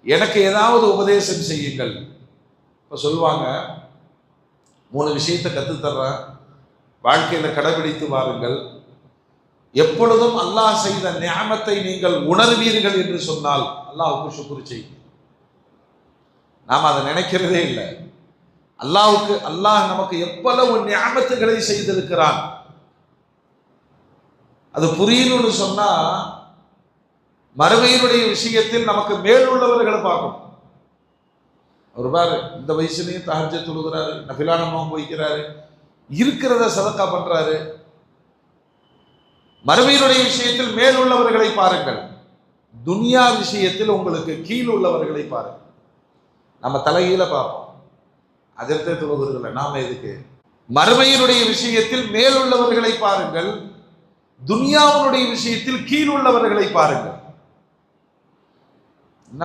எனக்கு ஏதாவது உபதேசம் செய்யுங்கள். இப்போ சொல்லுவாங்க, 3 விஷயத்தை கற்றுத்தர்றேன், வாழ்க்கையில் கடைபிடித்து வாருங்கள். எப்பொழுதும் அல்லாஹ் செய்த நியாமத்தை நீங்கள் உணர்வீர்கள் என்று சொன்னால் அல்லாஹ்வுக்கு ஷுக்ர் செய்யுங்கள். நாம் அதை நினைக்கிறதே இல்லை. அல்லாஹ் நமக்கு எவ்வளவு நியாமத்துகளை செய்திருக்கிறான் அது புரியணும்னு சொன்னா மறுமையினுடைய விஷயத்தில் நமக்கு மேல் உள்ளவர்களை பார்க்கணும். ஒரு பாரு, இந்த வயசுலையும் தஹஜ்ஜத் தொழுகிறாரு, நஃபிலான நோன்பு வைக்கிறாரு, இருக்கிறத சதக்கா பண்றாரு. மறுமையினுடைய விஷயத்தில் மேல் உள்ளவர்களை பாருங்கள், துனியா விஷயத்தில் உங்களுக்கு கீழ் உள்ளவர்களை பாருங்கள். நம்ம தலைகீழ பார்ப்போம், அதற்கு தொழுகிறதில்லை, நாம எதுக்கு? மறுமையினுடைய விஷயத்தில் மேல் உள்ளவர்களை பாருங்கள், துனியாவுடைய விஷயத்தில் கீழ் உள்ளவர்களை பாருங்கள்.